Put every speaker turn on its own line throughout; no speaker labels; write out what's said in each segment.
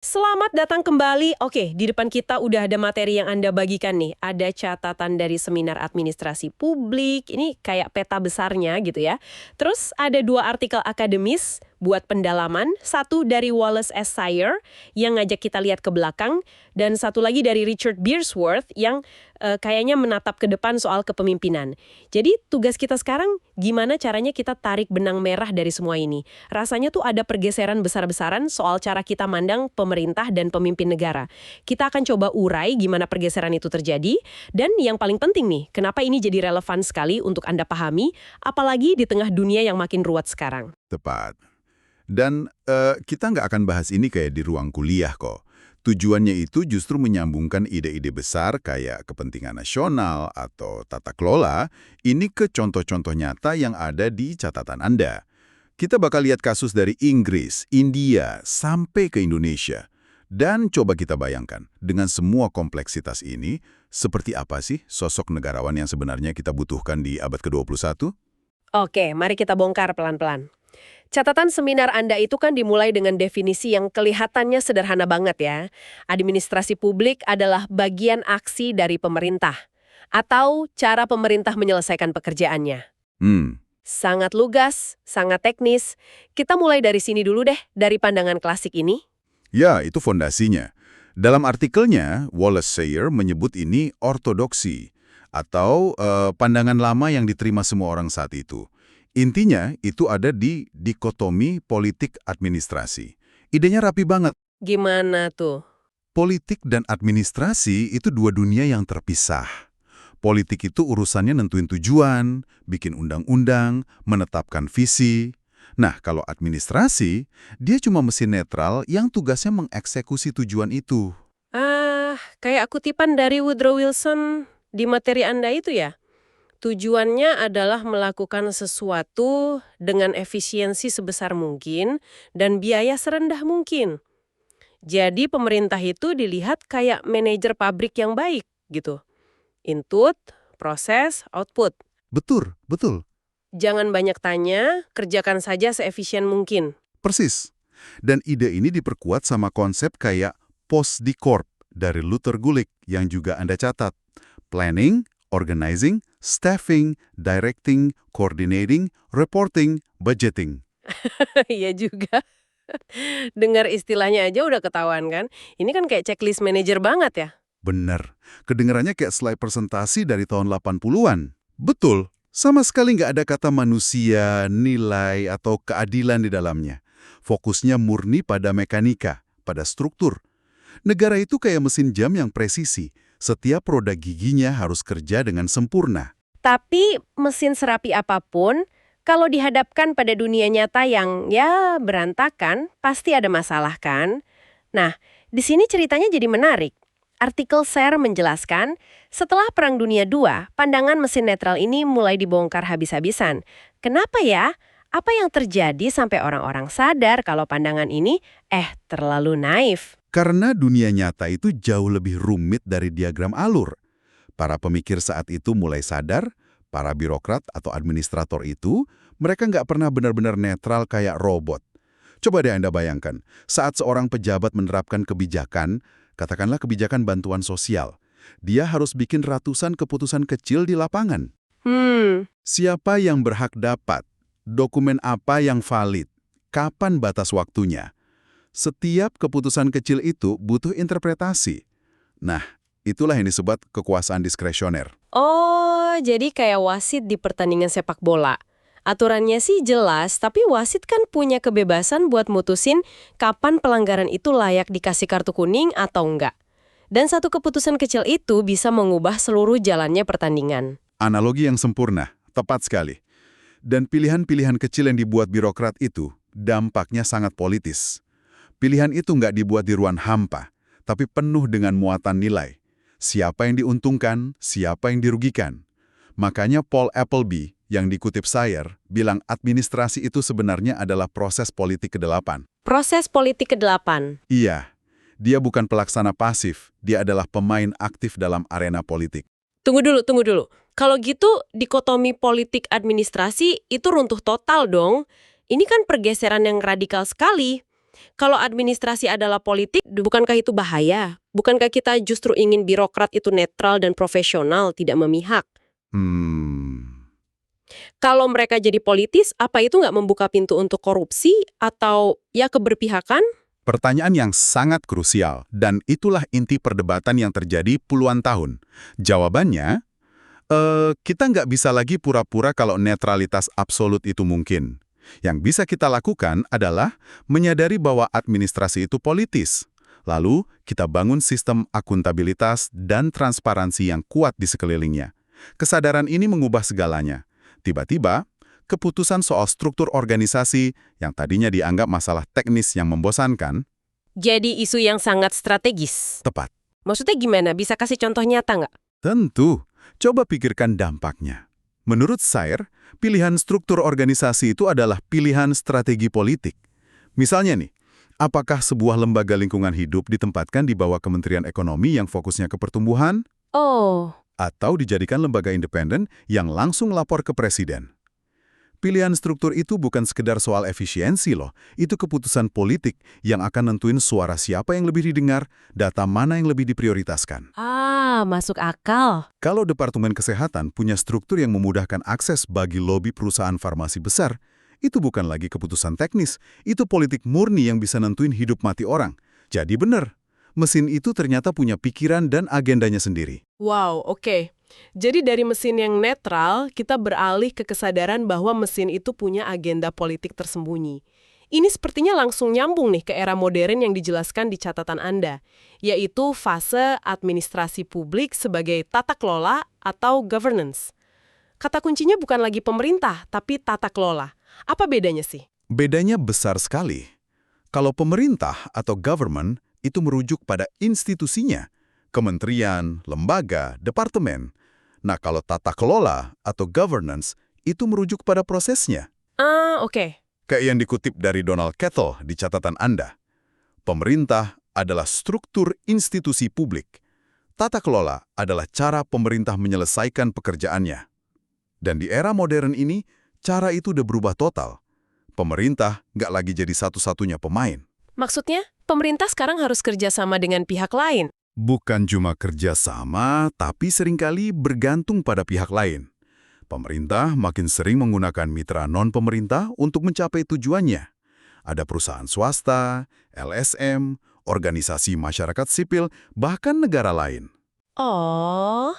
Selamat datang kembali. Oke, di depan kita udah ada materi yang Anda bagikan nih. Ada catatan dari seminar administrasi publik. Ini kayak peta besarnya gitu ya. Terus ada 2 artikel akademis buat pendalaman. Satu dari Wallace S. Sire yang ngajak kita lihat ke belakang. Dan satu lagi dari Richard Beersworth yang kayaknya menatap ke depan soal kepemimpinan. Jadi tugas kita sekarang gimana caranya kita tarik benang merah dari semua ini. Rasanya tuh ada pergeseran besar-besaran soal cara kita mandang pemerintah dan pemimpin negara. Kita akan coba urai gimana pergeseran itu terjadi, dan yang paling penting nih, kenapa ini jadi relevan sekali untuk Anda pahami, apalagi di tengah dunia yang makin ruwet sekarang.
Tepat. Dan kita nggak akan bahas ini kayak di ruang kuliah kok. Tujuannya itu justru menyambungkan ide-ide besar kayak kepentingan nasional atau tata kelola ini ke contoh-contoh nyata yang ada di catatan Anda. Kita bakal lihat kasus dari Inggris, India, sampai ke Indonesia. Dan coba kita bayangkan, dengan semua kompleksitas ini, seperti apa sih sosok negarawan yang sebenarnya kita butuhkan di abad ke-21?
Oke, mari kita bongkar pelan-pelan. Catatan seminar Anda itu kan dimulai dengan definisi yang kelihatannya sederhana banget ya. Administrasi publik adalah bagian aksi dari pemerintah, atau cara pemerintah menyelesaikan pekerjaannya.
Hmm,
Sangat lugas, sangat teknis. Kita mulai dari sini dulu deh, dari pandangan klasik ini.
ya itu fondasinya. Dalam artikelnya, Wallace Sayre menyebut ini ortodoksi, atau pandangan lama yang diterima semua orang saat itu. Intinya, itu ada di dikotomi politik administrasi. Idenya rapi banget.
Gimana tuh?
Politik dan administrasi itu dua dunia yang terpisah. Politik itu urusannya nentuin tujuan, bikin undang-undang, menetapkan visi. Nah, kalau administrasi, dia cuma mesin netral yang tugasnya mengeksekusi tujuan itu.
Kayak kutipan dari Woodrow Wilson di materi Anda itu ya? Tujuannya adalah melakukan sesuatu dengan efisiensi sebesar mungkin dan biaya serendah mungkin. Jadi pemerintah itu dilihat kayak manajer pabrik yang baik gitu. Input, proses, output.
Betul, betul.
Jangan banyak tanya, kerjakan saja seefisien mungkin.
Persis. Dan ide ini diperkuat sama konsep kayak post-di-corp dari Luther Gulick yang juga Anda catat. Planning, organizing, staffing, directing, coordinating, reporting, budgeting.
Iya juga. Dengar istilahnya aja udah ketahuan kan? Ini kan kayak checklist manager banget ya.
Bener. Kedengarannya kayak slide presentasi dari tahun 80-an. Betul. Sama sekali nggak ada kata manusia, nilai, atau keadilan di dalamnya. Fokusnya murni pada mekanika, pada struktur. Negara itu kayak mesin jam yang presisi. Setiap roda giginya harus kerja dengan sempurna.
Tapi mesin serapi apapun, kalau dihadapkan pada dunia nyata yang ya berantakan, pasti ada masalah kan? Nah, di sini ceritanya jadi menarik. Artikel Share menjelaskan, setelah Perang Dunia II, pandangan mesin netral ini mulai dibongkar habis-habisan. Kenapa ya? Apa yang terjadi sampai orang-orang sadar kalau pandangan ini terlalu naif?
Karena dunia nyata itu jauh lebih rumit dari diagram alur. Para pemikir saat itu mulai sadar, para birokrat atau administrator itu, mereka nggak pernah benar-benar netral kayak robot. Coba deh Anda bayangkan, saat seorang pejabat menerapkan kebijakan, katakanlah kebijakan bantuan sosial, dia harus bikin ratusan keputusan kecil di lapangan. Siapa yang berhak dapat? Dokumen apa yang valid? Kapan batas waktunya? Setiap keputusan kecil itu butuh interpretasi. Nah, itulah yang disebut kekuasaan diskresioner.
Oh, jadi kayak wasit di pertandingan sepak bola. Aturannya sih jelas, tapi wasit kan punya kebebasan buat mutusin kapan pelanggaran itu layak dikasih kartu kuning atau enggak. Dan satu keputusan kecil itu bisa mengubah seluruh jalannya pertandingan.
Analogi yang sempurna, tepat sekali. Dan pilihan-pilihan kecil yang dibuat birokrat itu, dampaknya sangat politis. Pilihan itu nggak dibuat di ruang hampa, tapi penuh dengan muatan nilai. Siapa yang diuntungkan, siapa yang dirugikan. Makanya Paul Appleby yang dikutip Sayre bilang administrasi itu sebenarnya adalah proses politik ke-8.
Proses politik ke-8.
Iya, dia bukan pelaksana pasif, dia adalah pemain aktif dalam arena politik.
Tunggu dulu. Kalau gitu, dikotomi politik administrasi itu runtuh total dong. Ini kan pergeseran yang radikal sekali. Kalau administrasi adalah politik, bukankah itu bahaya? Bukankah kita justru ingin birokrat itu netral dan profesional, tidak memihak?
Hmm,
Kalau mereka jadi politis, apa itu nggak membuka pintu untuk korupsi atau ya keberpihakan?
Pertanyaan yang sangat krusial, dan itulah inti perdebatan yang terjadi puluhan tahun. Jawabannya, kita nggak bisa lagi pura-pura kalau netralitas absolut itu mungkin. Yang bisa kita lakukan adalah menyadari bahwa administrasi itu politis. Lalu, kita bangun sistem akuntabilitas dan transparansi yang kuat di sekelilingnya. Kesadaran ini mengubah segalanya. Tiba-tiba, keputusan soal struktur organisasi yang tadinya dianggap masalah teknis yang membosankan,
Jadi isu yang sangat strategis.
tepat.
Maksudnya gimana? Bisa kasih contoh nyata nggak?
Tentu, coba pikirkan dampaknya. Menurut Sayer, pilihan struktur organisasi itu adalah pilihan strategi politik. Misalnya nih, apakah sebuah lembaga lingkungan hidup ditempatkan di bawah Kementerian Ekonomi yang fokusnya ke pertumbuhan,
Oh,
atau dijadikan lembaga independen yang langsung lapor ke presiden? Pilihan struktur itu bukan sekedar soal efisiensi loh, itu keputusan politik yang akan nentuin suara siapa yang lebih didengar, data mana yang lebih diprioritaskan.
masuk akal.
Kalau Departemen Kesehatan punya struktur yang memudahkan akses bagi lobi perusahaan farmasi besar, itu bukan lagi keputusan teknis, itu politik murni yang bisa nentuin hidup mati orang. Jadi benar, mesin itu ternyata punya pikiran dan agendanya sendiri.
Wow, oke. Jadi dari mesin yang netral, kita beralih ke kesadaran bahwa mesin itu punya agenda politik tersembunyi. Ini sepertinya langsung nyambung nih ke era modern yang dijelaskan di catatan Anda, yaitu fase administrasi publik sebagai tata kelola atau governance. Kata kuncinya bukan lagi pemerintah, tapi tata kelola. Apa bedanya sih?
Bedanya besar sekali. Kalau pemerintah atau government itu merujuk pada institusinya, kementerian, lembaga, departemen. Nah, kalau tata kelola atau governance itu merujuk pada prosesnya.
Oke.
Kayak yang dikutip dari Donald Kettle di catatan Anda. Pemerintah adalah struktur institusi publik. Tata kelola adalah cara pemerintah menyelesaikan pekerjaannya. Dan di era modern ini, cara itu udah berubah total. Pemerintah nggak lagi jadi satu-satunya pemain.
Maksudnya, pemerintah sekarang harus kerjasama dengan pihak lain.
Bukan cuma kerja sama, tapi seringkali bergantung pada pihak lain. Pemerintah makin sering menggunakan mitra non-pemerintah untuk mencapai tujuannya. Ada perusahaan swasta, LSM, organisasi masyarakat sipil, bahkan negara lain.
Oh,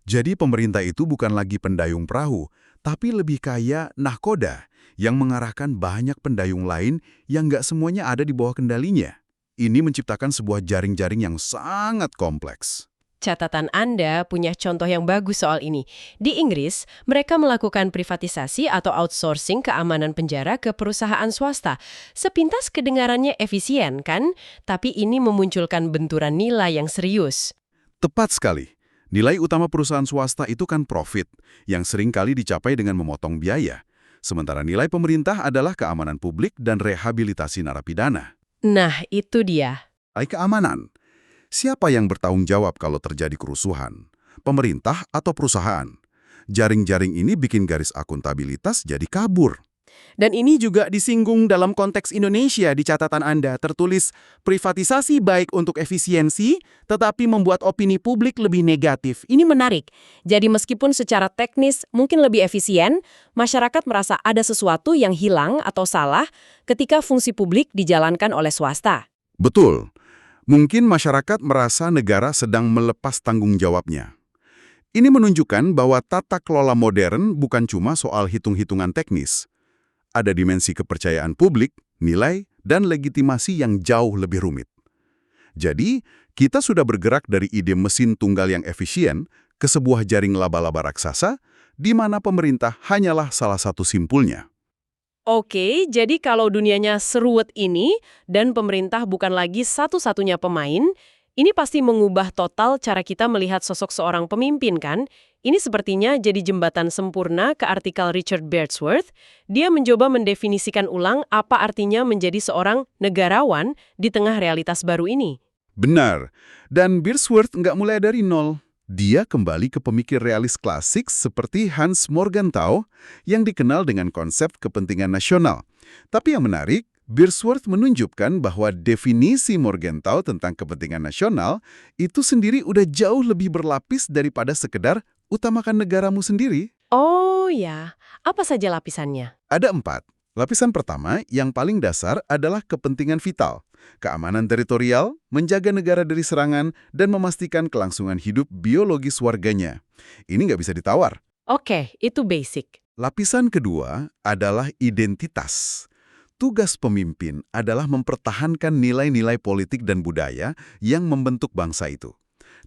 Jadi pemerintah itu bukan lagi pendayung perahu, tapi lebih kayak nahkoda yang mengarahkan banyak pendayung lain yang nggak semuanya ada di bawah kendalinya. Ini menciptakan sebuah jaring-jaring yang sangat kompleks.
catatan Anda punya contoh yang bagus soal ini. Di Inggris, mereka melakukan privatisasi atau outsourcing keamanan penjara ke perusahaan swasta. Sepintas kedengarannya efisien, kan? Tapi ini memunculkan benturan nilai yang serius.
Tepat sekali. Nilai utama perusahaan swasta itu kan profit, yang sering kali dicapai dengan memotong biaya. Sementara nilai pemerintah adalah keamanan publik dan rehabilitasi narapidana.
Nah, itu dia.
Nilai keamanan. Siapa yang bertanggung jawab kalau terjadi kerusuhan? Pemerintah atau perusahaan? Jaring-jaring ini bikin garis akuntabilitas jadi kabur.
Dan ini juga disinggung dalam konteks Indonesia di catatan Anda, tertulis privatisasi baik untuk efisiensi, tetapi membuat opini publik lebih negatif.
Ini menarik. Jadi meskipun secara teknis mungkin lebih efisien, masyarakat merasa ada sesuatu yang hilang atau salah ketika fungsi publik dijalankan oleh swasta.
Betul. Mungkin masyarakat merasa negara sedang melepas tanggung jawabnya. Ini menunjukkan bahwa tata kelola modern bukan cuma soal hitung-hitungan teknis. Ada dimensi kepercayaan publik, nilai, dan legitimasi yang jauh lebih rumit. Jadi, kita sudah bergerak dari ide mesin tunggal yang efisien ke sebuah jaring laba-laba raksasa, di mana pemerintah hanyalah salah satu simpulnya.
Oke, jadi kalau dunianya seruet ini dan pemerintah bukan lagi satu-satunya pemain, ini pasti mengubah total cara kita melihat sosok seorang pemimpin, kan? Ini sepertinya jadi jembatan sempurna ke artikel Richard Beardsworth. Dia mencoba mendefinisikan ulang apa artinya menjadi seorang negarawan di tengah realitas baru ini.
Benar, dan Beardsworth nggak mulai dari nol. Dia kembali ke pemikir realis klasik seperti Hans Morgenthau yang dikenal dengan konsep kepentingan nasional. Tapi yang menarik, Beersworth menunjukkan bahwa definisi Morgenthau tentang kepentingan nasional itu sendiri udah jauh lebih berlapis daripada sekedar utamakan negaramu sendiri.
Oh ya, apa saja lapisannya?
Ada 4. Lapisan pertama yang paling dasar adalah kepentingan vital, keamanan teritorial, menjaga negara dari serangan, dan memastikan kelangsungan hidup biologis warganya. Ini nggak bisa ditawar.
Oke, itu basic.
Lapisan kedua adalah identitas. Tugas pemimpin adalah mempertahankan nilai-nilai politik dan budaya yang membentuk bangsa itu.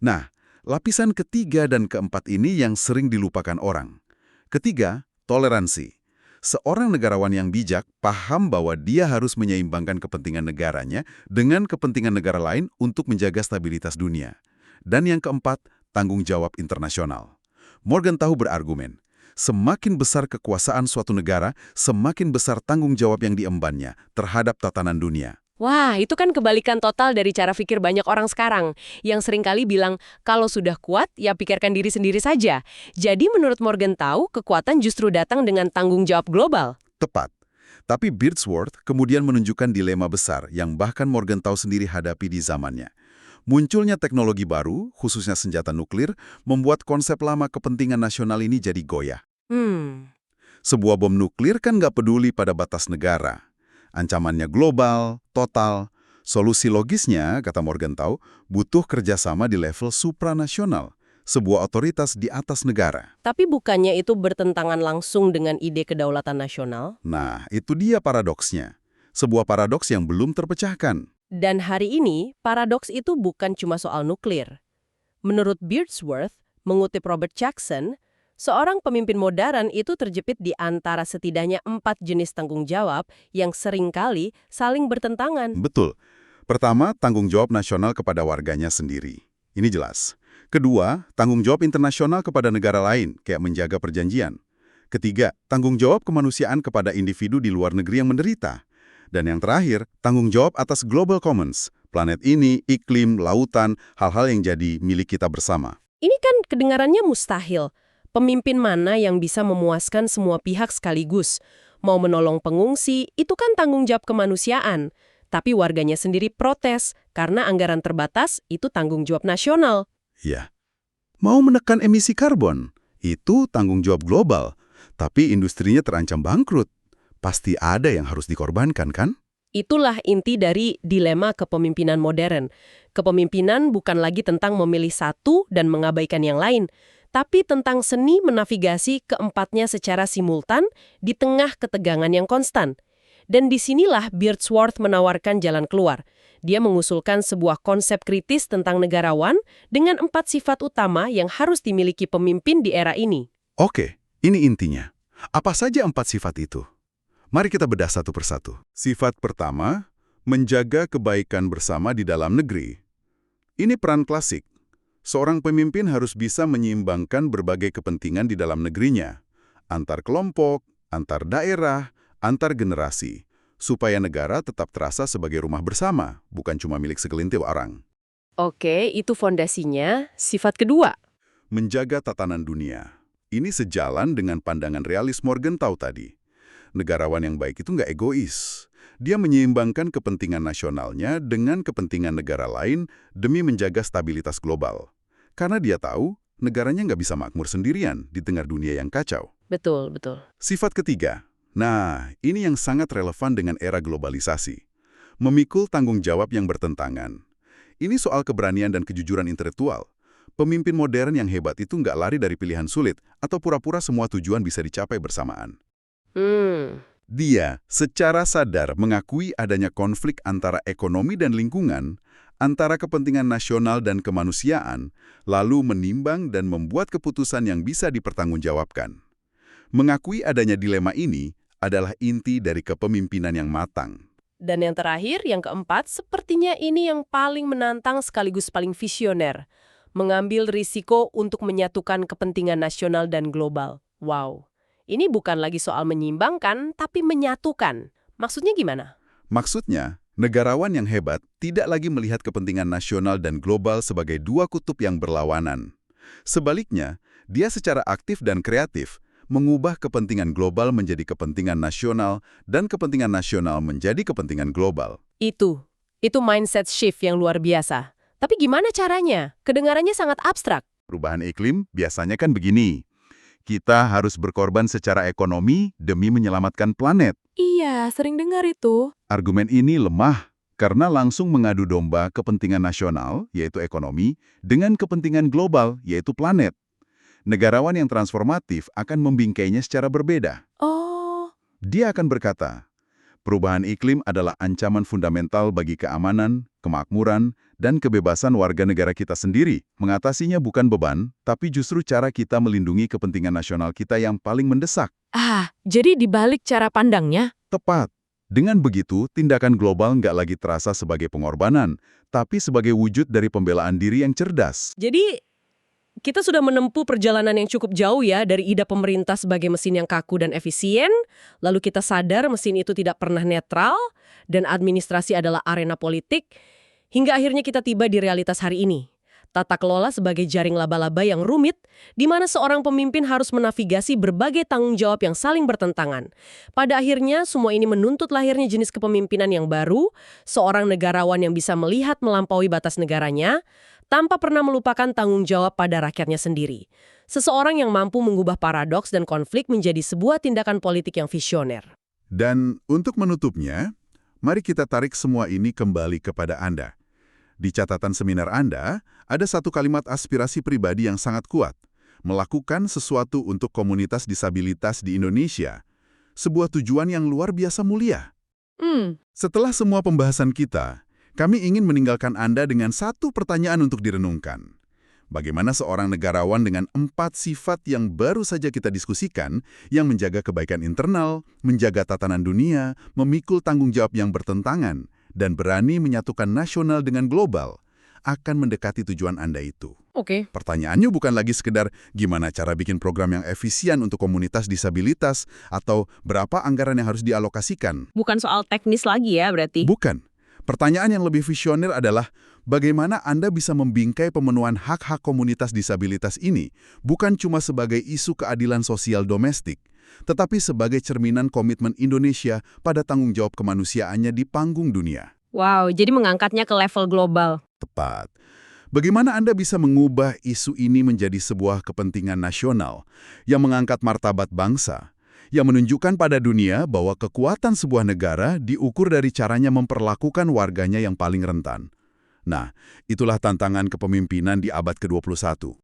Nah, lapisan ketiga dan keempat ini yang sering dilupakan orang. Ketiga, toleransi. Seorang negarawan yang bijak paham bahwa dia harus menyeimbangkan kepentingan negaranya dengan kepentingan negara lain untuk menjaga stabilitas dunia. Dan yang keempat, tanggung jawab internasional. Morgenthau berargumen, semakin besar kekuasaan suatu negara, semakin besar tanggung jawab yang diembannya terhadap tatanan dunia.
Wah, itu kan kebalikan total dari cara pikir banyak orang sekarang, yang seringkali bilang, kalau sudah kuat, ya pikirkan diri sendiri saja. Jadi menurut Morgenthau, kekuatan justru datang dengan tanggung jawab global.
Tepat. Tapi Beersworth kemudian menunjukkan dilema besar yang bahkan Morgenthau sendiri hadapi di zamannya. Munculnya teknologi baru, khususnya senjata nuklir, membuat konsep lama kepentingan nasional ini jadi goyah. Sebuah bom nuklir kan nggak peduli pada batas negara. Ancamannya global, total. Solusi logisnya, kata Morgenthau, butuh kerjasama di level supranasional, sebuah otoritas di atas negara.
Tapi bukannya itu bertentangan langsung dengan ide kedaulatan nasional?
Nah, itu dia paradoksnya. Sebuah paradoks yang belum terpecahkan.
Dan hari ini, paradoks itu bukan cuma soal nuklir. Menurut Beersworth, mengutip Robert Jackson, seorang pemimpin modern itu terjepit di antara setidaknya 4 jenis tanggung jawab yang seringkali saling bertentangan.
Betul. Pertama, tanggung jawab nasional kepada warganya sendiri. Ini jelas. Kedua, tanggung jawab internasional kepada negara lain, kayak menjaga perjanjian. Ketiga, tanggung jawab kemanusiaan kepada individu di luar negeri yang menderita. Dan yang terakhir, tanggung jawab atas global commons, planet ini, iklim, lautan, hal-hal yang jadi milik kita bersama.
Ini kan kedengarannya mustahil. Pemimpin mana yang bisa memuaskan semua pihak sekaligus? Mau menolong pengungsi, itu kan tanggung jawab kemanusiaan. Tapi warganya sendiri protes, karena anggaran terbatas, itu tanggung jawab nasional.
Ya. Mau menekan emisi karbon, itu tanggung jawab global. Tapi industrinya terancam bangkrut. Pasti ada yang harus dikorbankan, kan?
Itulah inti dari dilema kepemimpinan modern. Kepemimpinan bukan lagi tentang memilih satu dan mengabaikan yang lain, tapi tentang seni menavigasi keempatnya secara simultan di tengah ketegangan yang konstan. Dan disinilah Beersworth menawarkan jalan keluar. Dia mengusulkan sebuah konsep kritis tentang negarawan dengan 4 sifat utama yang harus dimiliki pemimpin di era ini.
Oke, ini intinya. Apa saja 4 sifat itu? Mari kita bedah satu persatu. Sifat pertama, menjaga kebaikan bersama di dalam negeri. Ini peran klasik. Seorang pemimpin harus bisa menyeimbangkan berbagai kepentingan di dalam negerinya, antar kelompok, antar daerah, antar generasi, supaya negara tetap terasa sebagai rumah bersama, bukan cuma milik segelintir orang.
Oke, itu fondasinya. Sifat kedua.
Menjaga tatanan dunia. Ini sejalan dengan pandangan realis Morgenthau tadi. Negarawan yang baik itu nggak egois. Dia menyeimbangkan kepentingan nasionalnya dengan kepentingan negara lain demi menjaga stabilitas global. Karena dia tahu, negaranya nggak bisa makmur sendirian di tengah dunia yang kacau.
Betul, betul.
Sifat ketiga. Nah, ini yang sangat relevan dengan era globalisasi. Memikul tanggung jawab yang bertentangan. Ini soal keberanian dan kejujuran intelektual. Pemimpin modern yang hebat itu nggak lari dari pilihan sulit atau pura-pura semua tujuan bisa dicapai bersamaan. Dia secara sadar mengakui adanya konflik antara ekonomi dan lingkungan, antara kepentingan nasional dan kemanusiaan, lalu menimbang dan membuat keputusan yang bisa dipertanggungjawabkan. Mengakui adanya dilema ini adalah inti dari kepemimpinan yang matang.
Dan yang terakhir, yang keempat, sepertinya ini yang paling menantang sekaligus paling visioner. Mengambil risiko untuk menyatukan kepentingan nasional dan global. Wow. Ini bukan lagi soal menyimbangkan, tapi menyatukan. Maksudnya gimana?
Maksudnya, negarawan yang hebat tidak lagi melihat kepentingan nasional dan global sebagai dua kutub yang berlawanan. Sebaliknya, dia secara aktif dan kreatif mengubah kepentingan global menjadi kepentingan nasional dan kepentingan nasional menjadi kepentingan global.
Itu mindset shift yang luar biasa. Tapi gimana caranya? Kedengarannya sangat abstrak.
Perubahan iklim biasanya kan begini. Kita harus berkorban secara ekonomi demi menyelamatkan planet.
Iya, sering dengar itu.
Argumen ini lemah karena langsung mengadu domba kepentingan nasional, yaitu ekonomi, dengan kepentingan global, yaitu planet. Negarawan yang transformatif akan membingkainya secara berbeda.
Oh,
Dia akan berkata, perubahan iklim adalah ancaman fundamental bagi keamanan, kemakmuran, dan kebebasan warga negara kita sendiri. Mengatasinya bukan beban, tapi justru cara kita melindungi kepentingan nasional kita yang paling mendesak.
jadi dibalik cara pandangnya.
Tepat. Dengan begitu, tindakan global nggak lagi terasa sebagai pengorbanan, tapi sebagai wujud dari pembelaan diri yang cerdas.
Jadi, kita sudah menempuh perjalanan yang cukup jauh ya dari ide pemerintah sebagai mesin yang kaku dan efisien, lalu kita sadar mesin itu tidak pernah netral, dan administrasi adalah arena politik, hingga akhirnya kita tiba di realitas hari ini. Tata kelola sebagai jaring laba-laba yang rumit, di mana seorang pemimpin harus menavigasi berbagai tanggung jawab yang saling bertentangan. Pada akhirnya, semua ini menuntut lahirnya jenis kepemimpinan yang baru, seorang negarawan yang bisa melihat melampaui batas negaranya, tanpa pernah melupakan tanggung jawab pada rakyatnya sendiri. Seseorang yang mampu mengubah paradoks dan konflik menjadi sebuah tindakan politik yang visioner.
Dan untuk menutupnya, mari kita tarik semua ini kembali kepada Anda. Di catatan seminar Anda, ada satu kalimat aspirasi pribadi yang sangat kuat. Melakukan sesuatu untuk komunitas disabilitas di Indonesia. Sebuah tujuan yang luar biasa mulia. Setelah semua pembahasan kita, kami ingin meninggalkan Anda dengan satu pertanyaan untuk direnungkan. Bagaimana seorang negarawan dengan 4 sifat yang baru saja kita diskusikan, yang menjaga kebaikan internal, menjaga tatanan dunia, memikul tanggung jawab yang bertentangan, dan berani menyatukan nasional dengan global, akan mendekati tujuan Anda itu.
Oke.
Pertanyaannya bukan lagi sekedar gimana cara bikin program yang efisien untuk komunitas disabilitas atau berapa anggaran yang harus dialokasikan.
Bukan soal teknis lagi ya berarti?
Bukan. Pertanyaan yang lebih visioner adalah bagaimana Anda bisa membingkai pemenuhan hak-hak komunitas disabilitas ini bukan cuma sebagai isu keadilan sosial domestik, tetapi sebagai cerminan komitmen Indonesia pada tanggung jawab kemanusiaannya di panggung dunia.
Wow, jadi mengangkatnya ke level global.
Tepat. Bagaimana Anda bisa mengubah isu ini menjadi sebuah kepentingan nasional yang mengangkat martabat bangsa, yang menunjukkan pada dunia bahwa kekuatan sebuah negara diukur dari caranya memperlakukan warganya yang paling rentan. Nah, itulah tantangan kepemimpinan di abad ke-21.